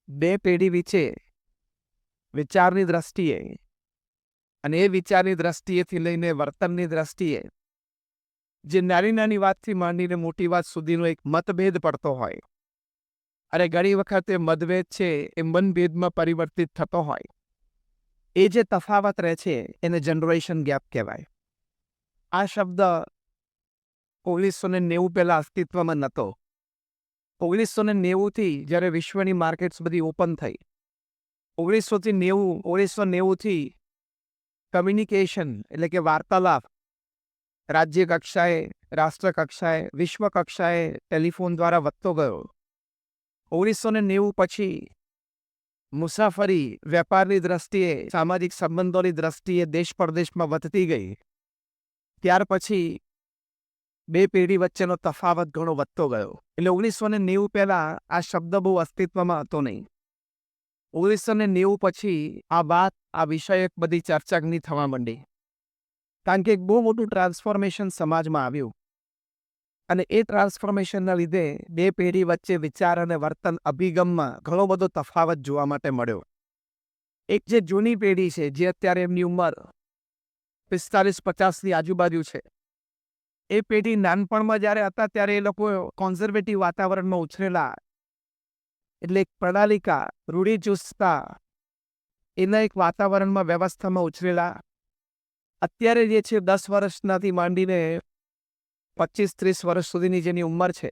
બે પેઢી વિશે વિચારની દ્રષ્ટિએ અને એ વિચારની દ્રષ્ટિએથી લઈને વર્તનની દ્રષ્ટિએ જે નાની નાની વાતથી માંડીને મોટી વાત સુધીનો એક મતભેદ પડતો હોય અને ઘણી વખત એ મતભેદ છે એ મનભેદમાં પરિવર્તિત થતો હોય, એ જે તફાવત રહે છે એને જનરેશન ગેપ કહેવાય. આ શબ્દ 1990 પહેલા અસ્તિત્વમાં નહોતો. 1990થી જ્યારે વિશ્વની માર્કેટ્સ બધી ઓપન થઈ, 1990થી કમ્યુનિકેશન એટલે કે વાર્તાલાપ રાજ્ય કક્ષાએ, રાષ્ટ્ર કક્ષાએ, વિશ્વ કક્ષાએ ટેલિફોન દ્વારા વધતો ગયો. 1990 પછી મુસાફરી વેપારની દ્રષ્ટિએ, સામાજિક સંબંધોની દ્રષ્ટિએ દેશ પરદેશમાં વધતી ગઈ. ત્યાર પછી બે પેઢી વચ્ચેનો તફાવત ઘણો વધતો ગયો. એટલે 1990 પહેલા આ શબ્દ બહુ અસ્તિત્વમાં હતો નહીં. 1990 પછી આ વિષય એક બધી ચર્ચાની થવા માંડી, કારણ કે એક બહુ મોટું ટ્રાન્સફોર્મેશન સમાજમાં આવ્યું અને એ ટ્રાન્સફોર્મેશનના લીધે બે પેઢી વચ્ચે વિચાર અને વર્તન અભિગમમાં ઘણો બધો તફાવત જોવા માટે મળ્યો. એક જે જૂની પેઢી છે, જે અત્યારે એમની ઉંમર 45-50ની આજુબાજુ છે, એ પેઢી નાનપણમાં જ્યારે હતા ત્યારે એ લોકો કોન્ઝર્વેટિવ વાતાવરણમાં ઉછરેલા, એટલે એક પ્રણાલિકા, રૂઢિચુસ્તતા, એના એક વાતાવરણમાં, વ્યવસ્થામાં ઉછરેલા. અત્યારે જે છે 10 વર્ષનાથી માંડીને 25-30 વર્ષ સુધીની જેની ઉંમર છે,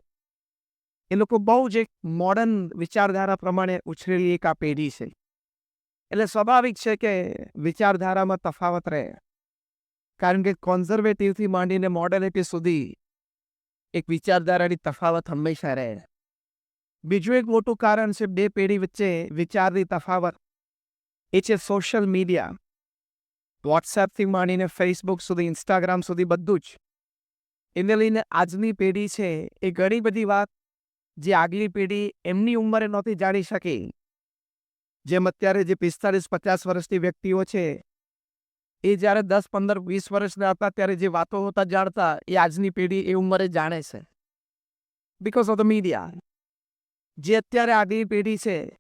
એ લોકો બહુ જ એક મોડર્ન વિચારધારા પ્રમાણે ઉછરેલી એક આ પેઢી છે. એટલે સ્વાભાવિક છે કે વિચારધારામાં તફાવત રહે, કારણ કે કોન્ઝર્વેટિવથી માંડીને મોડર્નિટી સુધી એક વિચારધારાની તફાવત હંમેશા રહે. બીજું એક મોટું કારણ છે બે પેઢી વચ્ચે વિચારની તફાવત, એ છે સોશિયલ મીડિયા. વોટ્સએપથી માંડીને ફેસબુક સુધી, ઇન્સ્ટાગ્રામ સુધી બધું જ. એને લઈને આજની પેઢી છે એ ઘણી બધી વાત જે આગલી પેઢી એમની ઉંમરે નહોતી જાણી શકી, જેમ અત્યારે જે 45-50 વર્ષની વ્યક્તિઓ છે એ જ્યારે 10-15-20 વર્ષના હતા ત્યારે જે વાતો હોતા જાણતા, એ આજની પેઢી એ ઉંમરે જાણે છે, બિકોઝ ઓફ ધ મીડિયા. જે અત્યારે આગલી પેઢી છે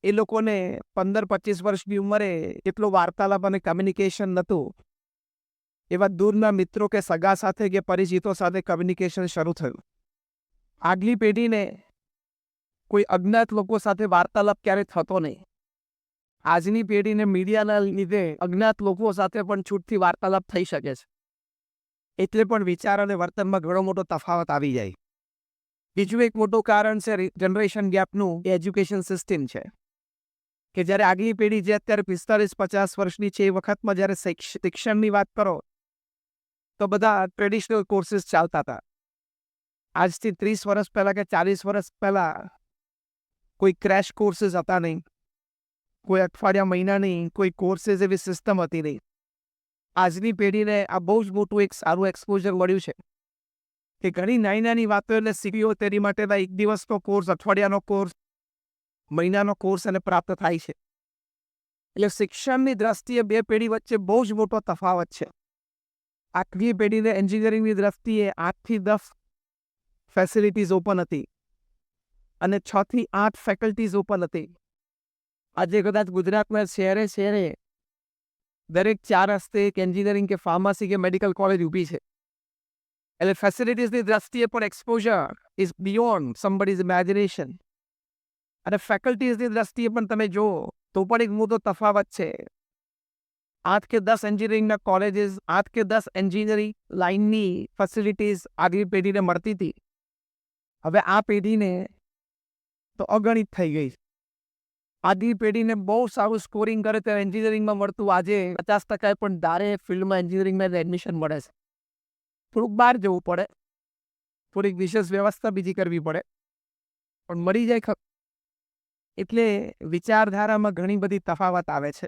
એ લોકોને 15-25 વર્ષની ઉંમરે એટલો વાર્તાલાપ અને કમ્યુનિકેશન નહોતું. એવા દૂરના મિત્રો કે સગા સાથે કે પરિચિતો સાથે કમ્યુનિકેશન શરૂ થયું. આગલી પેઢીને કોઈ અજ્ઞાત લોકો સાથે વાર્તાલાપ ક્યારેય થતો નહીં. આજની પેઢીને મીડિયાના લીધે અજ્ઞાત લોકો સાથે પણ છૂટથી વાર્તાલાપ થઈ શકે છે. એટલે પણ વિચાર અને વર્તનમાં ઘણો મોટો તફાવત આવી જાય. બીજું એક મોટું કારણ છે જનરેશન ગેપનું, એ એજ્યુકેશન સિસ્ટમ છે. કે જ્યારે આગલી પેઢી જે અત્યારે 45-50 વર્ષની છે, એ વખતમાં જ્યારે શિક્ષણની વાત કરો તો બધા ટ્રેડિશનલ કોર્સીસ ચાલતા હતા. આજથી 30 વર્ષ પહેલાં કે 40 વર્ષ પહેલાં કોઈ ક્રેશ કોર્સીસ હતા નહીં, કોઈ અઠવાડિયા મહિનાની કોઈ કોર્સીસ એવી સિસ્ટમ હતી નહીં. આજની પેઢીને આ બહુ જ મોટું એક સારું એક્સપોઝર મળ્યું છે કે ઘણી નાની નાની વાતો એટલે શીખવી હોય તેની માટેના એક દિવસનો કોર્સ, અઠવાડિયાનો કોર્સ, મહિનાનો કોર્સ એને પ્રાપ્ત થાય છે. એટલે શિક્ષણની દ્રષ્ટિએ બે પેઢી વચ્ચે બહુ જ મોટો તફાવત છે. આગલી પેઢીને એન્જિનિયરિંગની દ્રષ્ટિએ 8થી 10 ફેસિલિટીઝ ઓપન હતી અને 6થી 8 ફેકલ્ટીઝ ઓપન હતી. આજે કદાચ ગુજરાતમાં શહેરે શહેરે દરેક 4 રસ્તે એક એન્જિનિયરિંગ કે ફાર્મસી કે મેડિકલ કોલેજ ઊભી છે. એટલે ફેસિલિટીઝની દ્રષ્ટિએ પણ exposure is beyond somebody's imagination. અને ફેકલ્ટીઝની દ્રષ્ટિએ પણ તમે જુઓ તો પણ એક મોટો તફાવત છે. 8 કે 10 એન્જિનિયરિંગના કોલેજીસ, 8 કે 10 એન્જિનિયરિંગ લાઇનની ફેસિલિટીઝ આગલી પેઢીને મળતી હતી. હવે આ પેઢીને તો અગણિત થઈ ગઈ. આગલી પેઢીને બહુ સારું સ્કોરિંગ કરે તો એન્જિનિયરિંગમાં મળતું આજે 50% પણ ધારે ફિલ્ડમાં એન્જિનિયરિંગમાં એડમિશન મળે છે. થોડુંક બહાર જવું પડે, થોડીક વિશેષ વ્યવસ્થા બીજી કરવી પડે, પણ મળી જાય. એટલે વિચારધારામાં ઘણી બધી તફાવત આવે છે.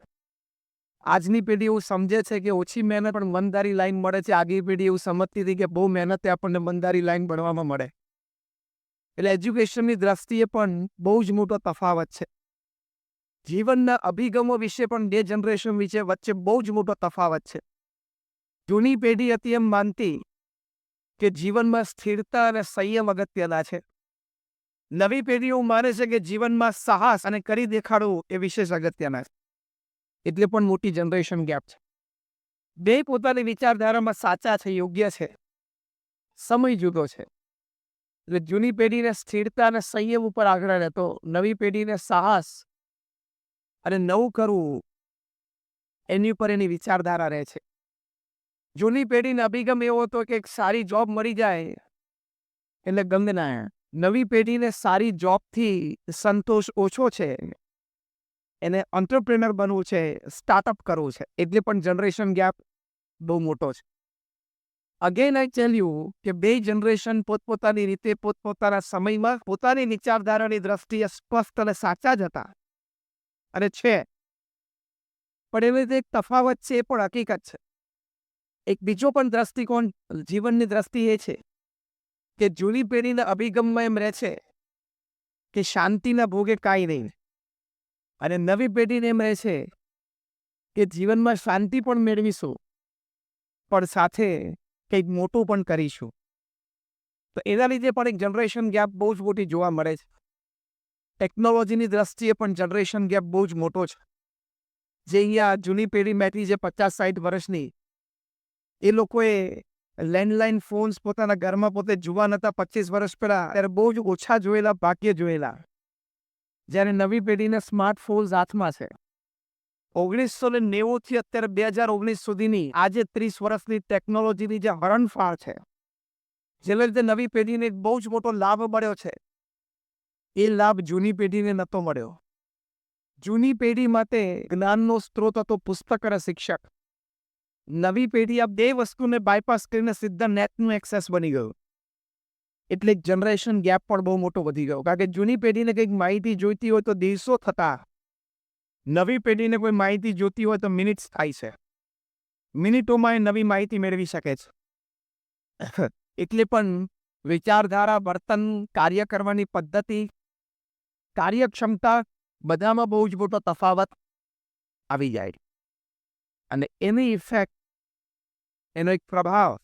આજની પેઢી એવું સમજે છે કે ઓછી મહેનત પણ મનદારી લાઈન મળે છે. આગલી પેઢી એવું સમજતી હતી કે બહુ મહેનતે આપણને મનદારી લાઈન ભણવામાં મળે. એટલે એજ્યુકેશનની દ્રષ્ટિએ પણ બહુ જ મોટો તફાવત છે. જીવનના અભિગમો વિશે પણ બે જનરેશન વચ્ચે બહુ જ મોટો તફાવત છે. જૂની પેઢી હતી એમ માનતી કે જીવનમાં સ્થિરતા અને સંયમ અગત્યના છે, નવી પેઢીઓ માને છે કે જીવનમાં સાહસ અને કરી દેખાડવું એ વિશેષ અગત્યના છે. એટલે પણ મોટી જનરેશન ગેપ છે. બે પોતાની વિચારધારામાં સાચા છે, યોગ્ય છે, સમય જુદો છે. એટલે જૂની પેઢીને સ્થિરતા અને સંયમ ઉપર આગળ રહેતો, નવી પેઢીને સાહસ અને નવું કરવું એની ઉપર એની વિચારધારા રહે છે. જૂની પેઢીનો અભિગમ એવો હતો કે એક સારી જોબ મળી જાય એટલે ગમે ના. નવી પેઢીને સારી જોબથી સંતોષ ઓછો છે, એને એન્ટરપ્રેનર બનવું છે, સ્ટાર્ટઅપ કરવું છે. એટલે પણ જનરેશન ગેપ બહુ મોટો છે. અગેન આઈ ટેલ યુ કે બે જનરેશન પોતપોતાની રીતે પોતપોતાના સમયમાં પોતાની વિચારધારાની દ્રષ્ટિએ સ્પષ્ટ અને સાચા જ હતા અને છે. પણ એવી રીતે એક તફાવત છે, એ પણ હકીકત છે. એક બીજો પણ દ્રષ્ટિકોણ જીવનની દ્રષ્ટિ એ છે કે જૂની પેઢીના અભિગમમાં એમ રહે છે કે શાંતિના ભોગે કાંઈ નહીં, અને નવી પેઢીને એમ રહે છે કે જીવનમાં શાંતિ પણ મેળવીશું પણ સાથે કંઈક મોટું પણ કરીશું. તો એના લીધે પણ એક જનરેશન ગેપ બહુ જ મોટી જોવા મળે છે. ટેકનોલોજીની દ્રષ્ટિએ પણ જનરેશન ગેપ બહુ જ મોટો છે. જે અહીંયા જૂની પેઢી બેઠી છે 50-60 વર્ષની, એ લોકોએ લેન્ડલાઇન ફોન્સ પોતાના ઘરમાં પોતે જોવા નતા 25 વર્ષ પહેલા, ત્યારે બહુ જ ઓછા જોયેલા, ભાગ્ય જોયેલા. જ્યારે નવી પેઢીના સ્માર્ટફોન્સ હાથમાં છે. 1990 થી અત્યારે 2019 સુધીની આજે 30 વર્ષની ટેકનોલોજીની જે હરણફાળ છે, જેના લીધે નવી પેઢીને એક બહુ જ મોટો લાભ મળ્યો છે. એ લાભ જૂની પેઢીને નહોતો મળ્યો. જૂની પેઢી માટે જ્ઞાનનો સ્ત્રોત હતો પુસ્તક અને શિક્ષક. નવી પેઢી આ બે વસ્તુને બાયપાસ કરીને સીધા નેટનું એક્સેસ બની ગયું. એટલે જનરેશન ગેપ પણ બહુ મોટો વધી ગયો. કારણ કે જૂની પેઢીને કંઈક માહિતી જોઈતી હોય તો દિવસો થતા, નવી પેઢીને કોઈ માહિતી જોતી હોય તો મિનિટ્સ થાય છે. મિનિટોમાં એ નવી માહિતી મેળવી શકે છે. એટલે પણ વિચારધારા, વર્તન, કાર્ય કરવાની પદ્ધતિ, કાર્યક્ષમતા બધામાં બહુ જ મોટો તફાવત આવી જાય. અને એની ઇફેક્ટ, એનો એક પ્રભાવ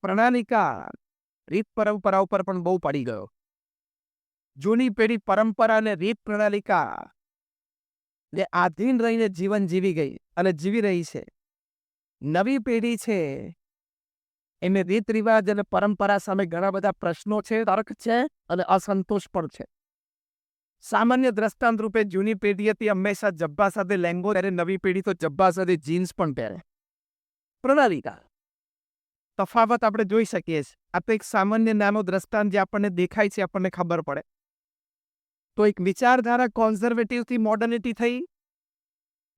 પ્રણાલિકા, રીત પરંપરા ઉપર પણ બહુ પડી ગયો. જૂની પેઢી પરંપરા અને રીત પ્રણાલિકા ને આધીન રહીને જીવન જીવી ગઈ અને જીવી રહી છે. નવી પેઢી છે એને રીત રિવાજ અને પરંપરા સામે ઘણા બધા પ્રશ્નો છે, તર્ક છે અને અસંતોષ પણ છે. સામાન્ય દ્રષ્ટાંત રૂપે જૂની પેઢી હતી હંમેશા જબ્બા સાથે લેંગો, ત્યારે નવી પેઢી તો જબ્બા સાથે જીન્સ પણ પહેરે. પ્રણાલિકા તફાવત આપણે જોઈ શકીએ છીએ. આ તો એક સામાન્ય નાનો દ્રષ્ટાંત જે આપણને દેખાય છે, આપણને ખબર પડે. તો એક વિચારધારા કોન્ઝર્વેટિવથી મોડર્નિટી થઈ,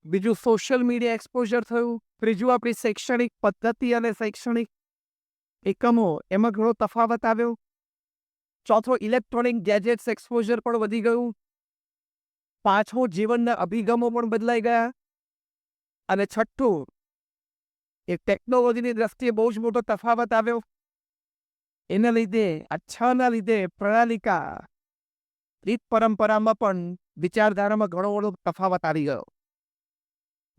બીજું સોશિયલ મીડિયા એક્સપોઝર થયું, ત્રીજું આપણી શૈક્ષણિક પદ્ધતિ અને શૈક્ષણિક એકમો, એમાં ઘણો તફાવત આવ્યો. ચોથો ઇલેક્ટ્રોનિક ગેજેટ્સ એક્સપોઝર પણ વધી ગયું. પાંચમો જીવનના અભિગમો પણ બદલાઈ ગયા. અને છઠ્ઠું એ ટેકનોલોજીની દ્રષ્ટિએ બહુ જ મોટો તફાવત આવ્યો. એના લીધે, આ છના લીધે પ્રણાલિકા, રીત પરંપરામાં પણ વિચારધારામાં ઘણો બધો તફાવત આવી ગયો.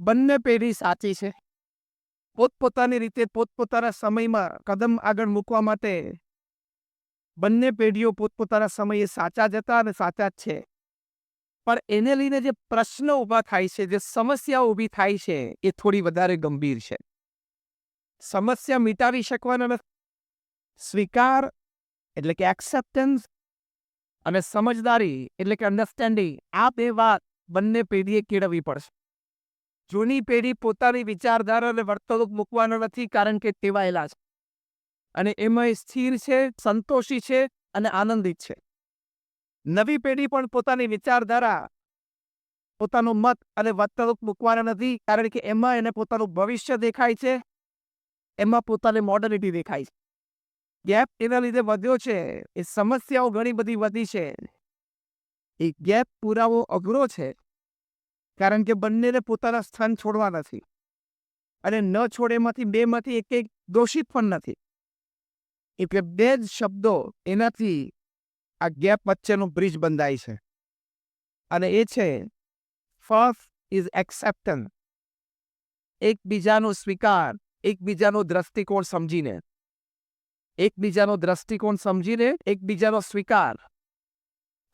બંને પેઢી સાચી છે. પોતપોતાની રીતે પોતપોતાના સમયમાં કદમ આગળ મૂકવા માટે બંને પેઢીઓ પોતપોતાના સમયે સાચા જ હતા અને સાચા જ છે. પણ એને લઈને જે પ્રશ્નો ઊભા થાય છે, જે સમસ્યાઓ ઊભી થાય છે, એ થોડી વધારે ગંભીર છે. સમસ્યા મિટાવી શકવાના નથી. સ્વીકાર એટલે કે એક્સેપ્ટન્સ અને સમજદારી એટલે કે અન્ડરસ્ટેન્ડિંગ, આ બે વાત બંને પેઢીએ કેળવવી પડશે. જૂની પેઢી પોતાની વિચારધારા અને વર્તણૂક મૂકવાના નથી, કારણ કે ટેવાયેલા છે અને એમાં સ્થિર છે, સંતોષી છે અને આનંદિત છે. નવી પેઢી પણ પોતાની વિચારધારા, પોતાનો મત અને વર્તણૂક મૂકવાના નથી, કારણ કે એમાં એને પોતાનું ભવિષ્ય દેખાય છે, એમાં પોતાની મોડર્નિટી દેખાય છે. ગેપ એના લીધે વધ્યો છે, એ સમસ્યાઓ ઘણી બધી વધી છે. એ ગેપ પુરાવો અઘરો છે, કારણ કે બંનેને પોતાના સ્થાન છોડવા નથી, અને ન છોડેમાંથી બેમાંથી એક દોષિત પણ નથી. એટલે બે જ શબ્દો, એનાથી આ ગેપ વચ્ચેનો બ્રિજ બંધાય છે. અને એ છે, ફર્સ્ટ ઇઝ એક્સેપ્ટન્સ. એકબીજાનો સ્વીકાર, એકબીજાનો દ્રષ્ટિકોણ સમજીને, એકબીજાનો દ્રષ્ટિકોણ સમજીને એકબીજાનો સ્વીકાર.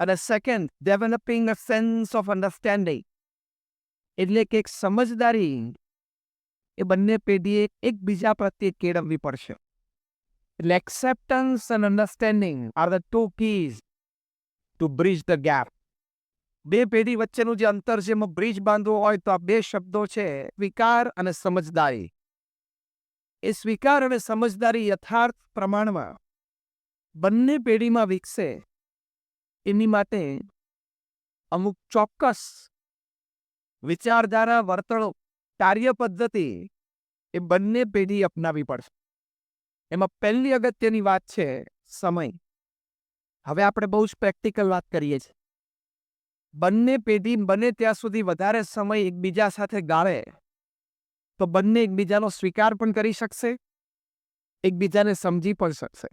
અને second, developing a sense of understanding, એટલે કે એક સમજદારી એ બંને પેઢીએ એકબીજા પ્રત્યે કેળવવી પડશે. એટલે acceptance and understanding are the two keys to bridge the gap. બે પેઢી વચ્ચેનું જે અંતર છે એમાં બ્રિજ બાંધવો હોય તો આ બે શબ્દો છે, સ્વીકાર અને સમજદારી. એ સ્વીકાર અને સમજદારી યથાર્થ પ્રમાણમાં બંને પેઢીમાં વિકસે એની માટે અમુક ચોક્કસ વિચારધારા, વર્તણૂક, કાર્ય પદ્ધતિ એ બંને પેઢી અપનાવી પડશે. એમાં પહેલી અગત્યની વાત છે સમય. હવે આપણે બહુ જ પ્રેક્ટિકલ વાત કરીએ છીએ. બંને પેઢી બને ત્યાં સુધી વધારે સમય એકબીજા સાથે ગાળે તો બંને એકબીજાનો સ્વીકાર પણ કરી શકશે, એકબીજાને સમજી પણ શકશે.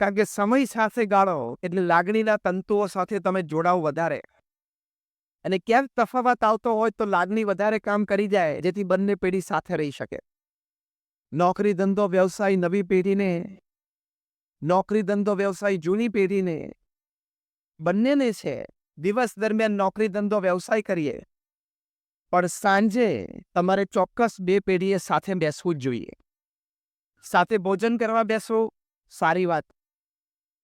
કારણ કે સમય સાથે ગાળો એટલે લાગણીના તંતુઓ સાથે તમે જોડાવ વધારે, અને ક્યાંક તફાવત આવતો હોય તો લાગણી વધારે કામ કરી જાય જેથી બંને પેઢી સાથે રહી શકે. નોકરી ધંધો વ્યવસાય નવી પેઢીને, નોકરી ધંધો વ્યવસાય જૂની પેઢીને, બંનેને છે દિવસ દરમિયાન નોકરી ધંધો વ્યવસાય કરીએ પણ સાંજે તમારે ચોક્કસ બે પેઢીએ સાથે બેસવું જ જોઈએ. સાથે ભોજન કરવા બેસો, સારી વાત.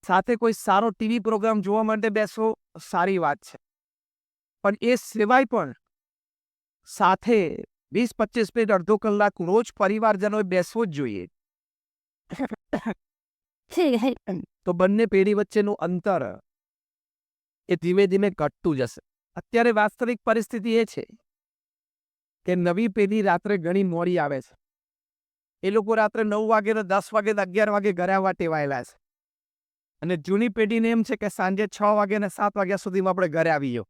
સાથે કોઈ સારો ટીવી પ્રોગ્રામ જોવા માટે બેસો, સારી વાત છે. પણ એ સિવાય પણ સાથે 20-25 મિનિટ, અડધો કલાક રોજ પરિવારજનોએ બેસવું જ જોઈએ. તો બંને પેઢી વચ્ચેનું અંતર એ ધીમે ધીમે ઘટતું જશે. અત્યારે વાસ્તવિક પરિસ્થિતિ એ છે કે નવી પેઢી રાત્રે ઘણી મોડી આવે છે. એ લોકો રાત્રે 9 વાગે, 10 વાગે, 11 વાગે ઘરે આવવા ટેવાયેલા છે. અને જૂની પેઢીને એમ છે કે સાંજે 6 વાગે અને 7 વાગ્યા સુધીમાં આપણે ઘરે આવી જાઓ.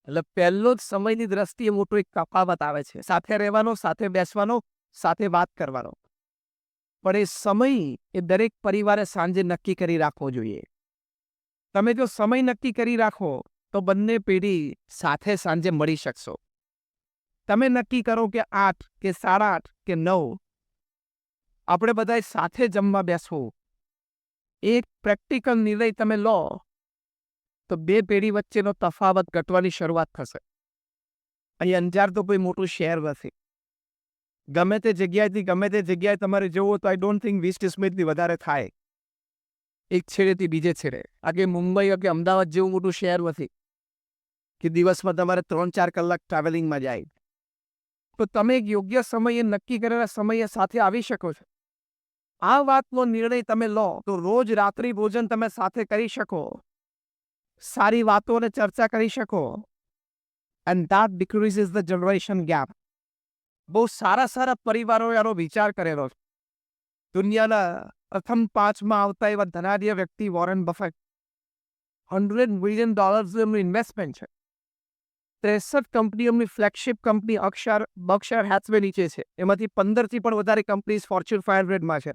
એટલે પહેલો જ સમયની દ્રષ્ટિએ મોટો એક તફાવત આવે છે. સાથે રહેવાનો, સાથે બેસવાનો, સાથે વાત કરવાનો. પણ એ સમય એ દરેક પરિવારે સાંજે નક્કી કરી રાખવો જોઈએ. તમે જો સમય નક્કી કરી રાખો તો બંને પેઢી સાથે સાંજે મળી શકશો. તમે નક્કી કરો કે 8 કે 8:30 કે 9 આપણે બધાએ સાથે જમવા બેસવું. એક પ્રેક્ટિકલ નિર્ણય તમે લો તો બે પેઢી વચ્ચેનો તફાવત ઘટવાની શરૂઆત થશે. અહીં અંજાર તો કોઈ મોટું શહેર નથી. ગમે તે જગ્યાએથી ગમે તે જગ્યાએ તમારે જવું તો આઈ ડોન્ટ થિંક 20-30 મિનિટથી વધારે થાય એક છેડેથી બીજે છેડે. આગે મુંબઈ કે અમદાવાદ જેવું મોટું શહેર નથી કે દિવસમાં તમારે 3-4 કલાક ટ્રાવેલિંગમાં જાય. તો તમે એક યોગ્ય સમયે નક્કી કરેલા સમયે સાથે આવી શકો છો. આ વાતનો નિર્ણય તમે લો તો રોજ રાત્રિ ભોજન તમે સાથે કરી શકો, સારી વાતો અને ચર્ચા કરી શકો. And that decreases the generation gap. બહુ સારા પરિવારોએ આનો વિચાર કરેલો છે. દુનિયાના પ્રથમ 5માં આવતા એવા ધનાઢ્ય વ્યક્તિ વોરેન બફેટ, $100 મિલિયન એમનું ઇન્વેસ્ટમેન્ટ છે. 63 કંપનીઓની ફ્લેગશિપ કંપની બર્કશાયર હેથવે નીચે છે. એમાંથી 15થી પણ વધારે કંપનીઝ ફોર્ચ્યુન 500માં છે.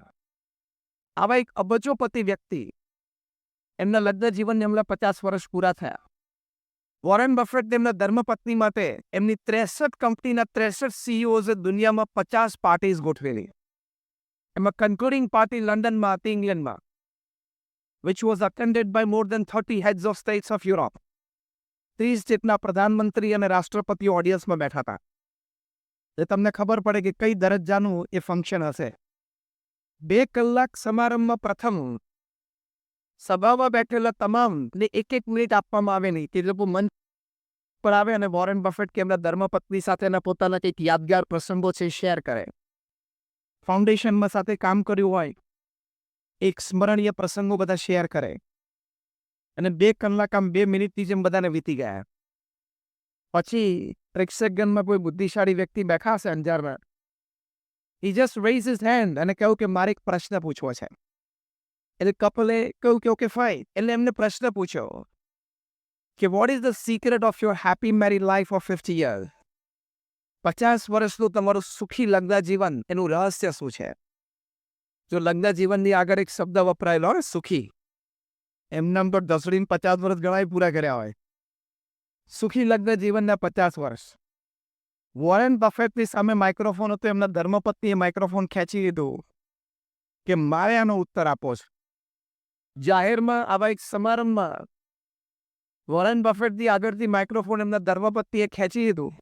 આવા એક અબજોપતિ વ્યક્તિ, એમના લગ્ન જીવનને હમણાં 50 વર્ષ પૂરા થયા. વોરેન બફેટ તેમના ધર્મપત્ની માટે એમની 63 કંપનીના 63 સીઈઓઝે દુનિયામાં 50 પાર્ટીઝ ગોઠવેલી. એમાં કન્ક્લુડિંગ પાર્ટી લંડનમાં હતી, ઇંગ્લેન્ડમાં, which was attended by more than 30 heads of states of Europe. 30 જેટલા પ્રધાનમંત્રી અને રાષ્ટ્રપતિઓ ઓડિયન્સમાં બેઠા હતા. એ તમને ખબર પડે કે કઈ દરજ્જાનું એ ફંક્શન હશે. 2 કલાક સમારંભમાં પ્રથમ સભામાં બેઠેલા તમામને 1 મિનિટ આપવામાં આવે નહીં. તે લોકો મંચ પર આવે અને વોરેન બફેટ કે એમના ધર્મપત્ની સાથેના પોતાના કંઈક યાદગાર પ્રસંગો છે શેર કરે. ફાઉન્ડેશનમાં સાથે કામ કર્યું હોય એક સ્મરણીય પ્રસંગો બધા શેર કરે. અને 2 કલાક આમ 2 મિનિટની જેમ બધાને વીતી ગયા. પછી પ્રેક્ષકગણમાં કોઈ બુદ્ધિશાળી વ્યક્તિ બેઠા હશે અંજારમાં. He just raised his hand અને કહ્યું કે મારે એક પ્રશ્ન પૂછવો છે. એટલે કપલે કહ્યું કે ઓકે ફાઇન. એટલે એમને પ્રશ્ન પૂછ્યો કે what is the secret of your happy married life of 50 years? 50 વર્ષનું તમારું સુખી લગ્ન જીવન, એનું રહસ્ય શું છે? જો લગ્ન જીવનની આગળ એક શબ્દ વપરાયેલો હોય, સુખી, એમનામ તો દસડીને 50 વર્ષ ગણાય પૂરા કર્યા હોય. સુખી લગ્ન જીવનના 50 વર્ષ. વોરેન બફેટની સામે માઇક્રોફોન હતો. એમના ધર્મપત્નીએ માઇક્રોફોન ખેંચી લીધું કે મારે આનો ઉત્તર આપો છે. જાહેરમાં આવા એક સમારંભમાં વોરેન બફેટથી આગળથી માઇક્રોફોન એમના ધર્મપત્નીએ ખેંચી લીધું.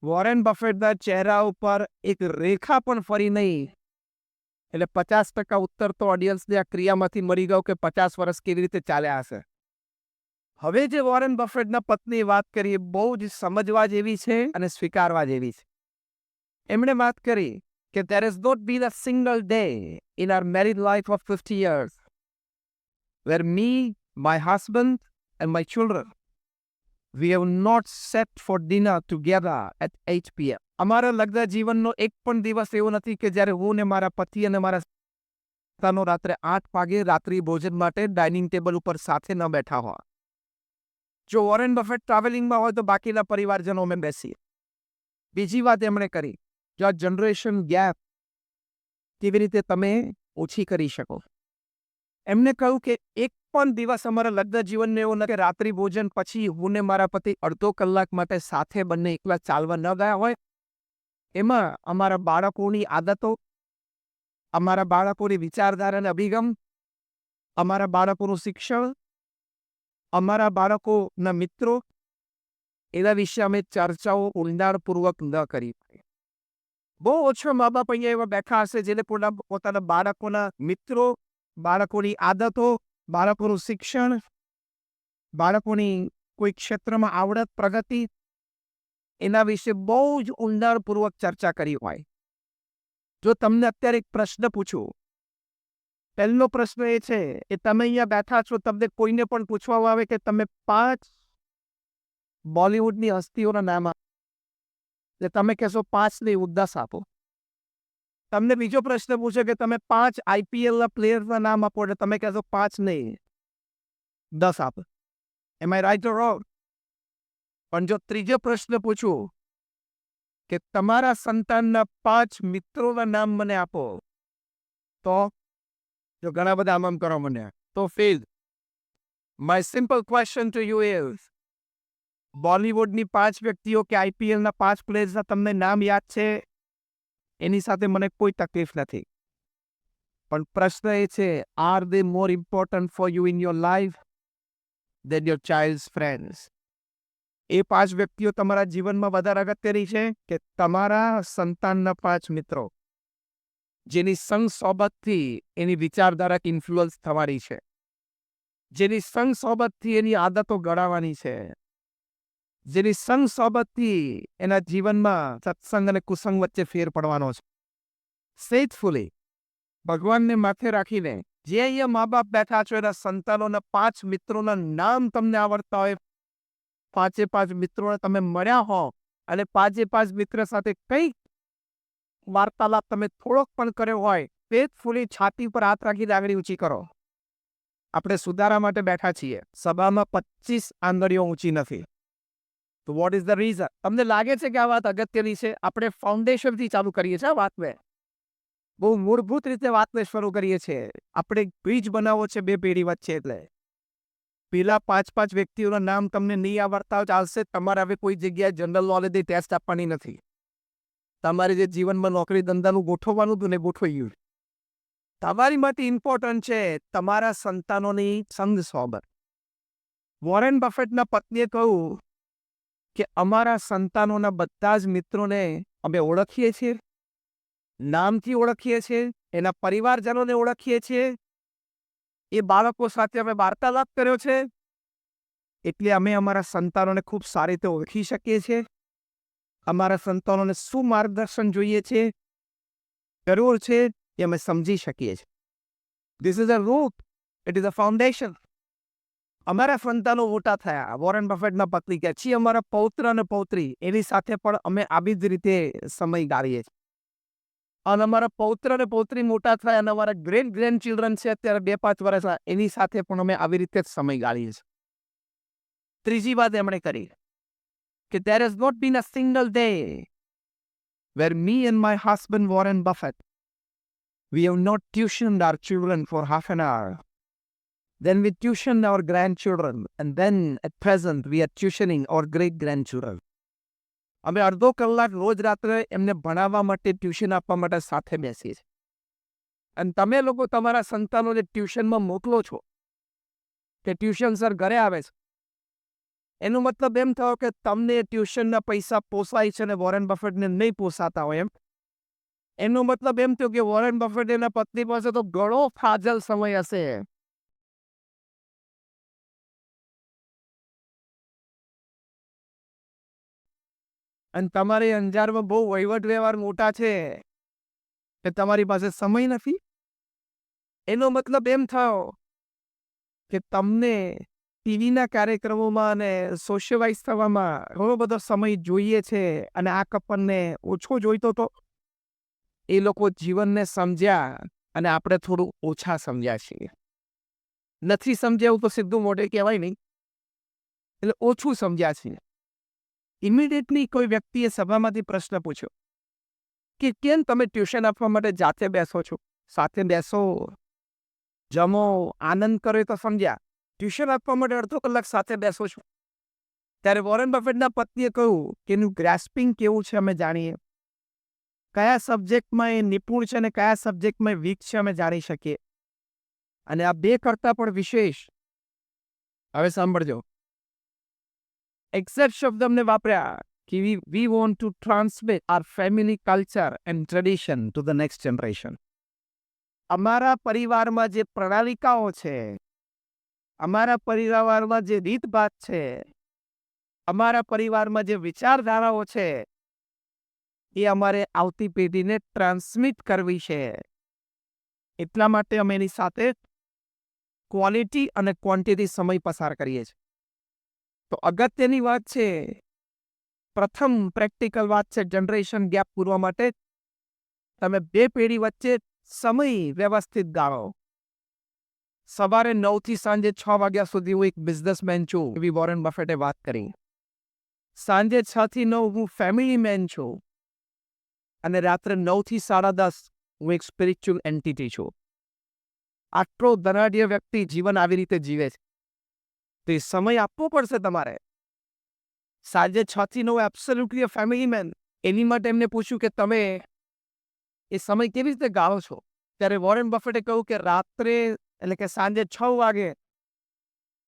વોરેન બફેટના ચહેરા ઉપર એક રેખા પણ ફરી નહીં. એટલે 50% ઉત્તર તો ઓડિયન્સને આ ક્રિયામાંથી મળી ગયો કે 50 વર્ષ કેવી રીતે ચાલ્યા હશે. હવે જે વોરેન બફેટના પત્ની વાત કરી એ બહુ જ સમજવા જેવી છે અને સ્વીકારવા જેવી છે. એમણે વાત કરી કે there has not been a single day in our married life of 50 years where me, my husband and my children, we have not sat for dinner together at 8 p.m. અમારા લગ્ન જીવનનો એક પણ દિવસ એવો નથી કે જ્યારે હું ને મારા પતિ અને મારા સંતાનો રાત્રે 8 વાગે રાત્રિ ભોજન માટે ડાઇનિંગ ટેબલ ઉપર સાથે ન બેઠા હોય. જો વોરેન બફેટ ટ્રાવેલિંગમાં હોય તો બાકીના પરિવારજનો અમે બેસીએ. બીજી વાત એમણે કરી, જો આ જનરેશન ગેપ કેવી રીતે તમે ઓછી કરી શકો. એમને કહ્યું કે એક પણ દિવસ અમારા લગ્ન જીવનને એવો નથી કે રાત્રિ ભોજન પછી હું ને મારા પતિ અડધો કલાક માટે સાથે બંને એકલા ચાલવા ન ગયા હોય. એમાં અમારા બાળકોની આદતો, અમારા બાળકોની વિચારધારા અને અભિગમ, અમારા બાળકોનું શિક્ષણ, અમારા બાળકોના મિત્રો, એના વિશે અમે ચર્ચાઓ ઊંડાણપૂર્વક ન કરી. બહુ ઓછા મા બાપ અહીંયા એવા બેઠા હશે જેને પોતાના બાળકોના મિત્રો, બાળકોની આદતો, બાળકોનું શિક્ષણ, બાળકોની કોઈ ક્ષેત્રમાં આવડત, પ્રગતિ, એના વિશે બહુ જ ઊંડાણપૂર્વક ચર્ચા કરી હોય. જો તમને અત્યારે એક પ્રશ્ન પૂછું, પહેલો પ્રશ્ન એ છે કે તમે અહીંયા બેઠા છો, તમને કોઈને પણ પૂછવામાં આવે કે તમે 5 બોલિવૂડની હસ્તીઓના નામ આપો, તમે કહેશો 5 નહીં 10 આપો. તમને બીજો પ્રશ્ન પૂછે કે તમે 5 IPLના પ્લેયરના નામ આપો, એટલે તમે કહેશો 5 નહીં 10 આપો. એમ આઈ રાઈટ ઓર રોંગ? પણ જો ત્રીજો પ્રશ્ન પૂછું કે તમારા સંતાનના 5 મિત્રોના નામ મને આપો, તો જો ઘણા બધા આમ કરો મને તો fail. My simple question to you is, બોલિવૂડની 5 વ્યક્તિઓ કે IPLના 5 પ્લેયર્સના તમને નામ યાદ છે? એની સાથે મને કોઈ તકલીફ નથી. પણ પ્રશ્ન એ છે, are they more important for you in your life than your child's friends? એ 5 વ્યક્તિઓ તમારા જીવનમાં વધારે અગત્યની છે કે તમારા સંતાનના 5 મિત્રો જેની સંગ સોબતથી એની વિચારધારા ઇન્ફ્લુઅન્સ થવાની છે, જેની સંગ સોબતથી એની આદતો ઘડાવવાની છે, જેની સંગ સોબતથી એના જીવનમાં સત્સંગ અને કુસંગ વચ્ચે ફેર પડવાનો છે. ફેથફુલી ભગવાનને માથે રાખીને જે અહીંયા મા બાપ બેઠા છો એના સંતાનોના 5 મિત્રોના નામ તમને આવડતા હોય, 5 મિત્રોને તમે મળ્યા હો અને 5 મિત્ર સાથે કંઈક વાર્તાલાપ તમે થોડોક પણ કર્યો હોય, ફેથફુલી છાતી પર હાથ રાખીને આંગળી ઊંચી કરો. આપણે સુધારા માટે બેઠા છીએ. સભામાં 25 આંગળીઓ ઊંચી નથી. તો વોટ ઇઝ ધ રીઝન? તમને લાગે છે કે આ વાત અગત્યની છે? આપણે ફાઉન્ડેશનથી ચાલુ કરીએ છીએ આ વાતને, બહુ મૂળભૂત રીતે વાતને શરૂ કરીએ છીએ. આપણે બ્રિજ બનાવવો છે 2 પેઢી વચ્ચે. એટલે પેલા 5 વ્યક્તિઓના નામ તમને નહીં આવડતા હોય ચાલશે. તમારે હવે કોઈ જગ્યાએ જનરલ નોલેજની ટેસ્ટ આપવાની નથી. તમારે જે જીવનમાં નોકરી ધંધાનું ગોઠવવાનું હતું ને ગોઠવાઈ ગયું. તમારી માટે ઇમ્પોર્ટન્ટ છે તમારા સંતાનોની સંગ સોબત. વોરેન બફેટના પત્નીએ કહ્યું કે અમારા સંતાનોના બધા જ મિત્રોને અમે ઓળખીએ છીએ, નામથી ઓળખીએ છીએ, એના પરિવારજનોને ઓળખીએ છીએ, એ બાળકો સાથે અમે વાર્તાલાપ કર્યો છે, એટલે અમે અમારા સંતાનોને ખૂબ સારી રીતે ઓળખી શકીએ છીએ. અમારા સંતાનોને શું માર્ગદર્શન જોઈએ છે, જરૂર છે, એ અમે સમજી શકીએ છીએ. This is a root, it is a foundation. અમારા સંતાનો મોટા થયા, વોરેન બફેટના પત્ની કહે છે, અમારા પૌત્ર અને પૌત્રી એની સાથે પણ અમે આવી જ રીતે સમય ગાળીએ છીએ. અને અમારા પૌત્ર અને પૌત્રી મોટા થયા અને અમારા ગ્રેન્ડ ચિલ્ડ્રન છે અત્યારે 2-5 વર્ષના, એની સાથે પણ અમે આવી રીતે જ સમય ગાળીએ છીએ. ત્રીજી વાત એમણે કરી કે there has not been a single day where me and my husband Warren Buffett, we have not tuitioned our children for half an hour. Then we tuitioned our grandchildren, and then at present we are tuitioning our great-grandchildren. અમે અડધો કલાક રોજ રાત્રે એમને ભણાવવા માટે, tuition આપવા માટે સાથે બેસીએ છીએ. અને તમે લોકો તમારા સંતાનોને ટ્યુશનમાં મોકલો છો કે ટ્યુશન સર ઘરે આવે છે, એનો મતલબ એમ થયો કે તમને ટ્યુશનના પૈસા પોસાય છે અને વોરેન બફેટને નહીં પોસાતા હોય એમ. એનો મતલબ એમ થયો કે વોરેન બફેટ એના પત્ની પાસે તો ઘણો ફાજલ સમય હશે. અને તમારી અંજારમાં બહુ વહીવટ વ્યવહાર મોટા છે કે તમારી પાસે સમય નથી. એનો મતલબ એમ થયો કે તમને ટીવીના કાર્યક્રમોમાં અને સોશિયલાઇઝ થવામાં ઘણો બધો સમય જોઈએ છે અને આ કપલને ઓછો જોઈતો તો. એ લોકો જીવનને સમજ્યા અને આપણે થોડું ઓછા સમજ્યા છીએ. નથી સમજ્યા તો સીધું મોઢે કહેવાય નહીં, એટલે ઓછું સમજ્યા છીએ. ઇમિડિયેટલી કોઈ વ્યક્તિએ સભામાંથી પ્રશ્ન પૂછ્યો કે કેમ તમે ટ્યુશન આપવા માટે જાતે બેસો છો? સાથે બેસો, જમો, આનંદ કરો એ તો સમજ્યા. ટ્યુશન આપવા માટે અડધો કલાક સાથે બેસો છો. ત્યારે વોરેન બફેટના પત્નીએ કહ્યું કે એનું ગ્રાસ્પિંગ કેવું છે અમે જાણીએ. કયા સબ્જેક્ટમાં એ નિપુણ છે અને કયા સબ્જેક્ટમાં વીક છે અમે જાણી શકીએ. અને આ બે કરતાં પણ વિશેષ, હવે સાંભળજો, એક્ઝેક્ટ શબ્દ અમને વાપર્યા કે we want to transmit our family culture and tradition to the next generation. અમારા પરિવારમાં જે પ્રણાલિકાઓ છે, અમારા પરિવારમાં જે રીતભાત છે, અમારા પરિવારમાં જે વિચારધારાઓ છે, એ અમારે આવતી પેઢીને ટ્રાન્સમિટ કરવી છે. એટલા માટે અમે એની સાથે ક્વોલિટી અને ક્વોન્ટિટી સમય પસાર કરીએ છીએ. તો અગત્યની વાત છે, પ્રથમ પ્રેક્ટિકલ વાત છે જનરેશન ગેપ પૂરવા માટે તમે બે પેઢી વચ્ચે સમય વ્યવસ્થિત ગાળો. સવારે 9 થી સાંજે 6 વાગ્યા સુધી હું એક બિઝનેસમેન છું, એવી વોરેન બફેટે વાત કરી. સાંજે 6 થી 9 હું ફેમિલી મેન છું અને રાત્રે 9 થી 10:30 હું એક સ્પિરિચ્યુઅલ એન્ટિટી છું. આટલો ધનાઢ્ય વ્યક્તિ જીવન આવી રીતે જીવે છે. તો એ સમય આપવો પડશે તમારે. સાંજે 6 થી 9 એબ્સોલ્યુટલી ફેમિલી મેન. એની માટે એમને પૂછ્યું કે તમે એ સમય કેવી રીતે ગાળો છો? ત્યારે વોરેન બફેટે કહ્યું કે રાત્રે એટલે કે સાંજે 6 વાગે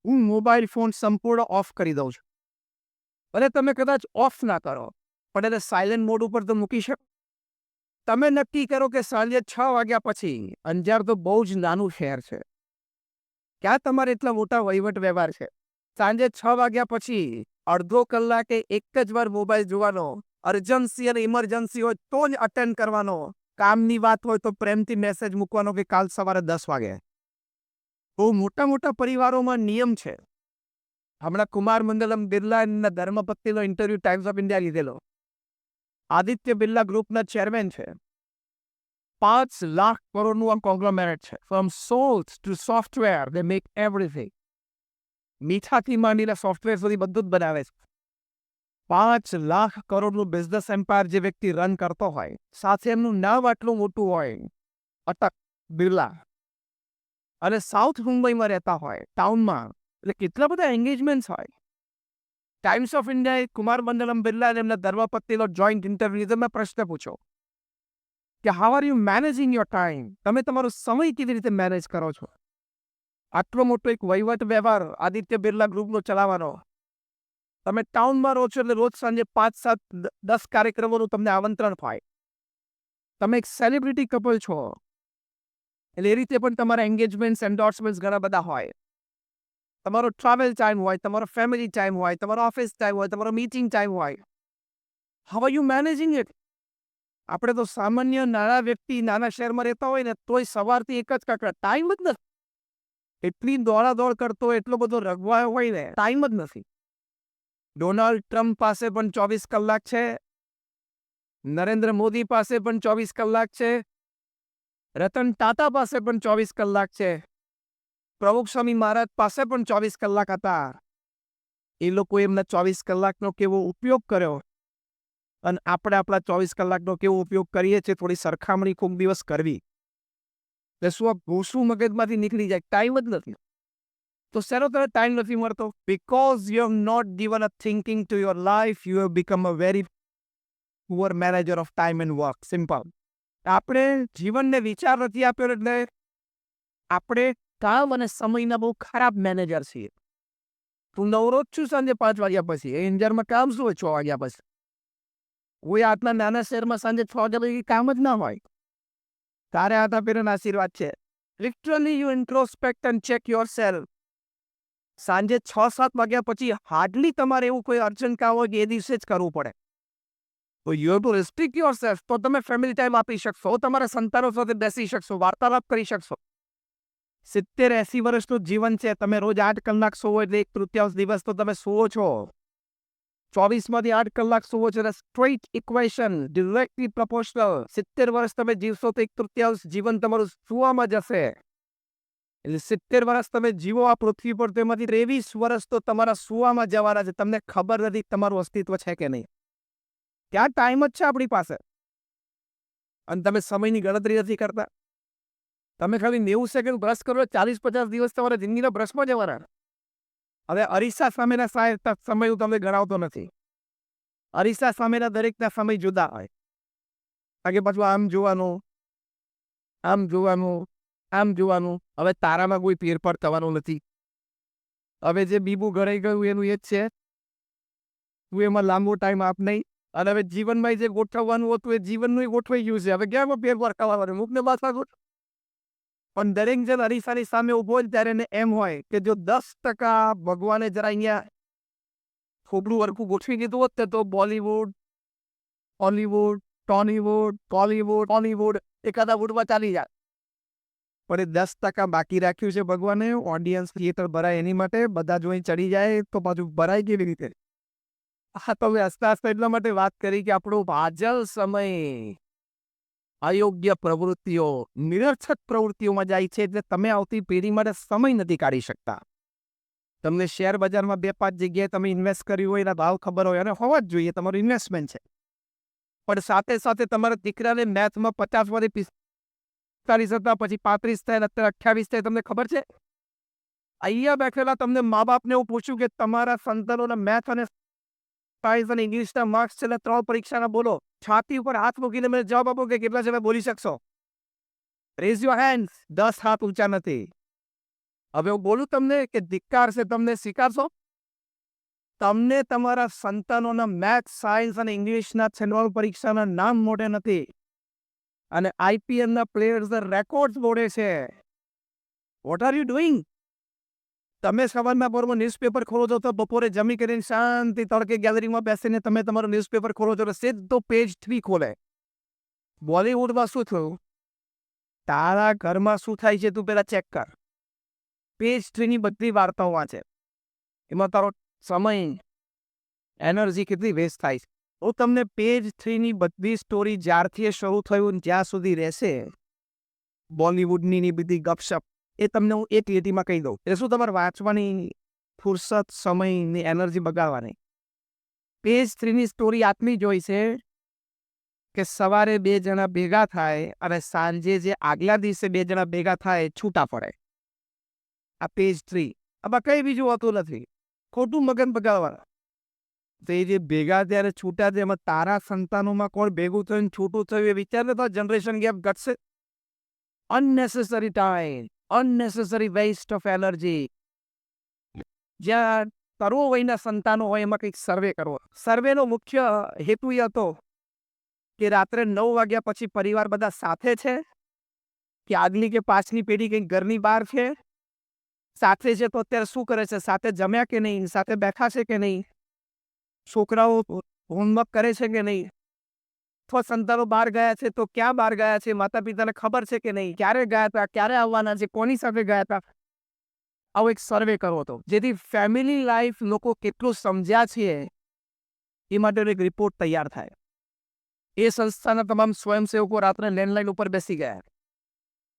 હું મોબાઈલ ફોન સંપૂર્ણ ઓફ કરી દઉં છું. અને તમે કદાચ ઓફ ના કરો પણ એને સાયલેન્ટ મોડ ઉપર તો મૂકી શકો. તમે નક્કી કરો કે સાંજે 6 વાગ્યા પછી, અંજાર તો બહુ જ નાનું શહેર છે, ક્યાં તમારે એટલા મોટા વહીવટ વ્યવહાર છે? સાંજે 6 વાગ્યા પછી અડધો કલાકે એક જ વાર મોબાઈલ જોવાનો. અર્જન્સી અને ઇમરજન્સી હોય તો જ અટેન્ડ કરવાનો. કામની વાત હોય તો પ્રેમથી મેસેજ મૂકવાનો કે કાલ સવારે 10 વાગે. બહુ મોટા મોટા પરિવારોમાં નિયમ છે. હમણાં કુમાર મંગલમ બિરલા એમના ધર્મપત્નીનો ઇન્ટરવ્યુ ટાઈમ્સ ઓફ ઇન્ડિયા લીધેલો. આદિત્ય બિરલા ગ્રુપના ચેરમેન છે. 5 લાખ કરોડનું આ કોંગ્લોમેરેટ છે. From salts to software they make everything. મીઠાથી માંડીને સોફ્ટવેર સુધી બધું જ બનાવે છે. 5 લાખ કરોડનું બિઝનેસ એમ્પાયર જે વ્યક્તિ રન કરતો હોય, સાથે એમનું નામ આટલું મોટું હોય, અટક બિરલા, અને સાઉથ મુંબઈમાં રહેતા હોય, ટાઉનમાં, એટલે કેટલા બધા એન્ગેજમેન્ટ્સ હોય. ટાઈમ્સ ઓફ ઇન્ડિયાએ કુમાર મંગલમ બિરલા અને એમના ધર્મપત્નીનો જોઈન્ટ ઇન્ટરવ્યુ લીધો. મેં પ્રશ્ન પૂછ્યો કે how are you managing your time? તમે તમારો સમય કેવી રીતે મેનેજ કરો છો? આટલો મોટો એક વહીવટ વ્યવહાર આદિત્ય બિરલા ગ્રુપનો ચલાવવાનો. તમે ટાઉનમાં રહો છો એટલે રોજ સાંજે 5, 7, 10 કાર્યક્રમોનું તમને આમંત્રણ થાય. તમે એક સેલિબ્રિટી કપલ છો એટલે એ રીતે પણ તમારા એન્ગેજમેન્ટ્સ, એન્ડોર્સમેન્ટ્સ ઘણા બધા હોય. તમારો ટ્રાવેલ ટાઈમ હોય, તમારો ફેમિલી ટાઈમ હોય, તમારો ઓફિસ ટાઈમ હોય, તમારો મીટિંગ ટાઈમ હોય. How are you managing it? આપણે તો સામાન્ય નાના વ્યક્તિ નાના શહેરમાં રહેતા હોય ને તોય સવારથી એક જ કકડાટ, ટાઈમ જ નથી. એટલી દોડાદોડ કરતો હોય, એટલો બધો રગવાયો હોય ને, ટાઈમ જ નથી. ડોનાલ્ડ ટ્રમ્પ પાસે પણ 24 કલાક છે. નરેન્દ્ર મોદી પાસે પણ 24 કલાક છે. રતન ટાટા પાસે પણ 24 કલાક છે. પ્રમુખ સ્વામી મહારાજ પાસે પણ 24 કલાક હતા. એ લોકો એમના 24 કલાકનો કેવો ઉપયોગ કર્યો અને આપણે આપણા 24 કલાકનો કેવો ઉપયોગ કરીએ છીએ, થોડી સરખામણી કોઈક દિવસ કરવી. એટલે શું આ ભૂસું મગજમાંથી નીકળી જાય? ટાઈમ જ નથી. તો શેનો તને ટાઈમ નથી મળતો? Because you have not given a thinking to your life, you have become a very poor manager of time and work. Simple. આપણે જીવનને વિચાર નથી આપ્યો એટલે આપણે કામ અને સમયના બહુ ખરાબ મેનેજર છીએ. તું નવરો જ છું સાંજે 5 વાગ્યા પછી. એ અંજારમાં કામ શું હોય 6 વાગ્યા પછી? કોઈ આટલા નાના શહેરમાં સાંજે 6 વાગ્યા પછી કામ જ ના હોય. તારે હાથા પેરેના આશીર્વાદ છે. Literally you introspect and check yourself. સાંજે 6-7 વાગ્યા પછી હાર્ડલી તમારે એવું કોઈ અર્જન્ટ કામ હોય કે એ દિવસે જ કરવું પડે. તો you have to restrict yourself. તો તમે ફેમિલી ટાઈમ આપી શકશો, તમારા સંતાનો સાથે બેસી શકશો, વાર્તાલાપ કરી શકશો. 70-80 વર્ષનું જીવન છે. તમે રોજ 8 કલાક સુવો એટલે 1/3 દિવસ તો તમે સુવો છો. 24માંથી 8 કલાક સુવો છો. Straight equation, directly proportional. 70 વર્ષ તમે જીવશો તો 1/3 જીવન તમારું સુવામાં જશે. એટલે 70 વર્ષ તમે જીવો આ પૃથ્વી પર, તેમાંથી 23 વર્ષ તો તમારા સુવામાં જવાના છે. તમને ખબર નથી તમારું અસ્તિત્વ છે કે નહીં. ત્યાં ટાઈમ જ છે આપણી પાસે, અને તમે સમયની ગણતરી નથી કરતા. તમે ખાલી 90 સેકન્ડ બ્રશ કરો, 40-50 દિવસ તમારા જિંદગીના બ્રશમાં જવાના. હવે અરીસા સામેના સમય હું તમને ગણાવતો નથી. અરીસા સામેના દરેકના સમય જુદા હોય. કારણ કે પાછું આમ જોવાનું, આમ જોવાનું, આમ જોવાનું. હવે તારામાં કોઈ ફેરફાર થવાનો નથી. હવે જે બીબું ઘડાઈ ગયું એનું એ જ છે. તું એમાં લાંબો ટાઈમ આપ નહીં. અને હવે જીવનમાં જે ગોઠવવાનું હતું એ જીવનનું ગોઠવાઈ ગયું છે. હવે ક્યાં ફેરફાર કરવાનો? મુખને પાછા ગોઠવ. પણ દરેક જણ અરીસાની સામે ઉભો હોય ત્યારે એને એમ હોય કે જો 10% ભગવાને જરા અહીંયા થોડું વરખું ગોઠવી દીધું હોત તો Bollywood, Hollywood, Tollywood, Kollywood, Hollywood એકાદા વુડમાં ચાલી જાય. પણ એ 10% બાકી રાખ્યું છે ભગવાને. ઓડિયન્સ થિયેટર ભરાય એની માટે. બધા જોઈ ચડી જાય તો પાછું ભરાય કેવી રીતે? હા, તો હસતા હસતા એટલા માટે વાત કરી કે આપણો ભાજલ સમય અયોગ્ય પ્રવૃત્તિઓ, નિરર્થક પ્રવૃત્તિઓમાં જાય છે. એટલે તમે આવતી પેઢી માટે સમય નથી કાઢી શકતા. તમને શેર બજારમાં 2-5 જગ્યાએ તમે ઇન્વેસ્ટ કર્યું હોય, એના ભાવ ખબર હોય, અને હોવા જ જોઈએ, તમારું ઇન્વેસ્ટમેન્ટ છે. પણ સાથે સાથે તમારા દીકરાને મેથમાં 50માંથી 45 હતા, પછી 35 થાય, અત્યારે 28 થાય. તમને ખબર છે? અહીંયા બેઠેલા તમને મા બાપને એવું પૂછ્યું કે તમારા સંતાનોના મેથ અને સાયન્સ અને ઇંગ્લિશના માર્ક્સ છેલ્લા 3 પરીક્ષાના બોલો. છાતી ઉપર હાથ મૂકીને મને જવાબ આપો કે કેટલા છે બોલી શકશો. Rays your hands. 10 હાથ ઊંચા નથી. હવે હું બોલું તમને કે ધિક્કાર છે, તમને સ્વીકારશો? તમને તમારા સંતાનોના મેથ, સાયન્સ અને ઇંગ્લિશના છેલ્લા પરીક્ષાના નામ મોઢે નથી, અને આઈપીએલના પ્લેયર્સના રેકોર્ડ મોઢે છે. What are you doing? તમે સવારના પોરમાં ન્યૂઝપેપર ખોલો છો તો બપોરે જમી કરીને શાંતિ તડકે ગેલેરીમાં બેસીને તમે તમારું ન્યૂઝપેપર ખોલો છો તો સીધો પેજ 3 ખોલે. બોલિવૂડમાં શું થયું? તારા ઘરમાં શું થાય છે તું પેલા ચેક કર. પેજ 3ની બધી વાર્તાઓ વાંચે. એમાં તારો સમય, એનર્જી કેટલી વેસ્ટ થાય છે. હું તમને પેજ 3ની બધી સ્ટોરી જ્યારથી શરૂ થયું જ્યાં સુધી રહેશે, બોલિવૂડની બધી ગપશપ, એ તમને હું એક લીટીમાં કહી દઉં. એટલે શું તમારે વાંચવાની ફુરસત, સમયની એનર્જી બગાડવાની? પેજ 3ની સ્ટોરી આટલી જ હોય છે કે સવારે 2 જણા ભેગા થાય અને સાંજે જે આગલા દિવસે 2 જણા ભેગા થાય છૂટા પડે. આ પેજ 3. આમાં કંઈ બીજું હોતું નથી. ખોટું મગન બગાડવાના. તો એ જે ભેગા ત્યારે છૂટા છે, એમાં તારા સંતાનોમાં કોણ ભેગું થયું છૂટું થયું એ વિચારને તો જનરેશન ગેપ ઘટશે. Unnecessary time, unnecessary waste of energy. જ્યાં તરુણ વયના સંતાનો હોય એમાં કંઈક સર્વે કરવો. સર્વેનો મુખ્ય હેતુ એ હતો કે રાત્રે 9 વાગ્યા પછી પરિવાર બધા સાથે છે કે આગલી કે પાછલી પેઢી કંઈક ઘરની બહાર છે, સાથે છે તો અત્યારે શું કરે છે, સાથે જમ્યા કે નહીં, સાથે બેઠા છે કે નહીં, છોકરાઓ હોમવર્ક કરે છે કે નહીં, અથવા સંતાનો બહાર ગયા છે તો ક્યાં બહાર ગયા છે, માતા પિતાને ખબર છે કે નહીં, ક્યારે ગયા હતા, ક્યારે આવવાના છે, કોની સાથે ગયા હતા. આવો એક સર્વે કરવો હતો, જેથી ફેમિલી લાઈફ લોકો કેટલું સમજ્યા છે એ માટેનો એક રિપોર્ટ તૈયાર થાય. એ સંસ્થાના તમામ સ્વયંસેવકો રાત્રે લેન્ડલાઇન ઉપર બેસી ગયા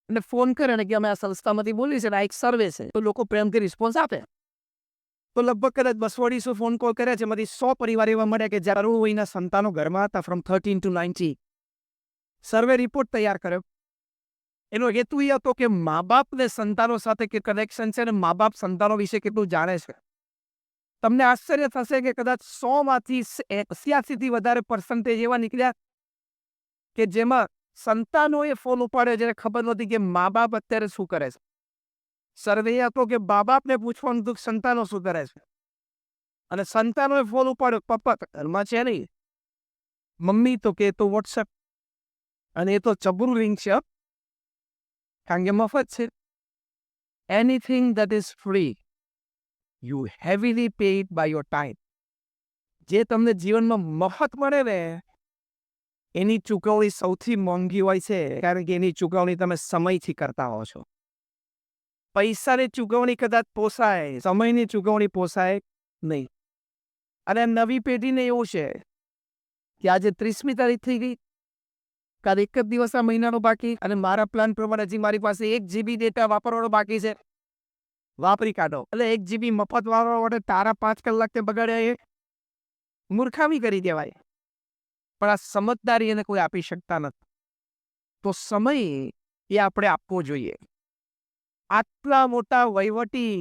અને ફોન કરે ને કે અમે આ સંસ્થામાંથી બોલી છે, આ એક સર્વે છે. તો લોકો પ્રેમથી રિસ્પોન્સ આપે. તો લગભગ કદાચ 200-250 ફોન કોલ કર્યા છે, એમાંથી 100 પરિવાર એવા મળ્યા કે જ્યારે એના સંતાનો ઘરમાં હતા, ફ્રોમ 13 to 90. સર્વે રિપોર્ટ તૈયાર કર્યો. એનો હેતુ એ હતો કે મા બાપને સંતાનો સાથે કે કનેક્શન છે અને મા બાપ સંતાનો વિશે કેટલું જાણે છે. તમને આશ્ચર્ય થશે કે કદાચ 100માંથી 86થી વધારે પર્સન્ટેજ એવા નીકળ્યા કે જેમાં સંતાનોએ ફોન ઉપાડ્યો જેને ખબર નહોતી કે મા બાપ અત્યારે શું કરે છે. સર્વે હતો કે મા બાપને પૂછવાનું હતું સંતાનો શું કરે છે. અને સંતાનોએ ફોન ઉપાડ્યો, પપ્પા ઘરમાં છે નહીં. મમ્મી તો કે તો વોટ્સએપ, અને એ તો ચબરું લિંક છે, કારણ કે મફત છે. Anything that is free, you heavily pay it by your time. જે તમને જીવનમાં મફત મળે ને એની ચૂકવણી સૌથી મોંઘી હોય છે, કારણ કે એની ચૂકવણી તમે સમયથી કરતા હો છો. પૈસાની ચૂકવણી કદાચ પોસાય, સમયની ચૂકવણી પોસાય નહીં. અને નવી પેઢીને એવું છે કે આજે 30મી તારીખ થઈ ગઈ, કાલ એક જ દિવસ આ મહિનાનો બાકી, અને મારા પ્લાન પ્રમાણે હજી મારી પાસે 1 GB ડેટા વાપરવાનો બાકી છે. વાપરી કાઢો. એટલે 1 GB મફત વાપરવા માટે તારા 5 કલાક તે બગાડ્યા, એ મૂર્ખામી કરી કહેવાય. પણ આ સમજદારી એને કોઈ આપી શકતા નથી. તો સમય એ આપણે આપવો જોઈએ. આટલા મોટા વહીવટી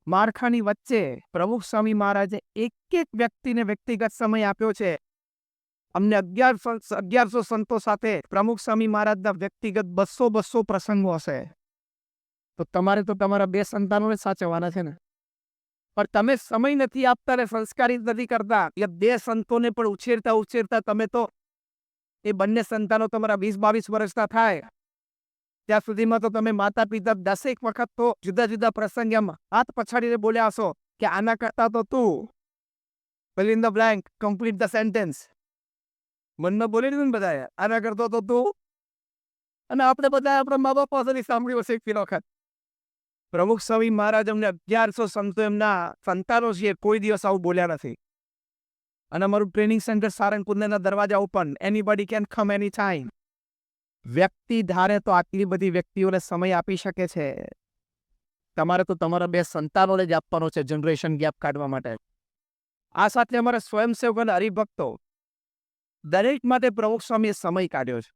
માળખાની વચ્ચે પ્રમુખ સ્વામી મહારાજે એક એક વ્યક્તિને વ્યક્તિગત સમય આપ્યો છે. અમને 1100 સંતો સાથે પ્રમુખ સ્વામી મહારાજના વ્યક્તિગત 200 પ્રસંગો હશે. તો તમારે તો તમારા 2 સંતાનોને સાચવવાના છે ને. પણ તમે સમય નથી આપતા ને સંસ્કારિત નથી કરતા, એ 2 સંતોને પણ ઉછેરતા તમે તો એ બંને સંતાનો તમારા 20-22 વર્ષના થાય ત્યાં સુધીમાં તો તમે માતા પિતા 10 વખત તો જુદા જુદા પ્રસંગ એમ હાથ પછાડીને બોલ્યા હશો કે આના કરતા તો તું fill in the blank, complete the sentence. મનમાં બોલી દીધું ને બધાએ, આના કરતો તો તું. અને આપણે બધા આપણા મા બાપ પાસેથી સાંભળ્યું હશે એક વખત. પ્રમુખ સ્વામી મહારાજ અમને 1100 સંતો એમના સંતાનો છે કોઈ દિવસ આવું બોલ્યા નથી. અને અમારું ટ્રેનિંગ સેન્ટર સારંગપુરના દરવાજા open, anybody can come any time. વ્યક્તિ ધારે તો આટલી બધી વ્યક્તિઓને સમય આપી શકે છે. તમારે તો તમારા 2 સંતાનોને જ આપવાનો છે જનરેશન ગેપ કાઢવા માટે. આ સાથે અમારા સ્વયંસેવક અને હરિભક્તો દરેક માટે પ્રમુખ સ્વામીએ સમય કાઢ્યો છે.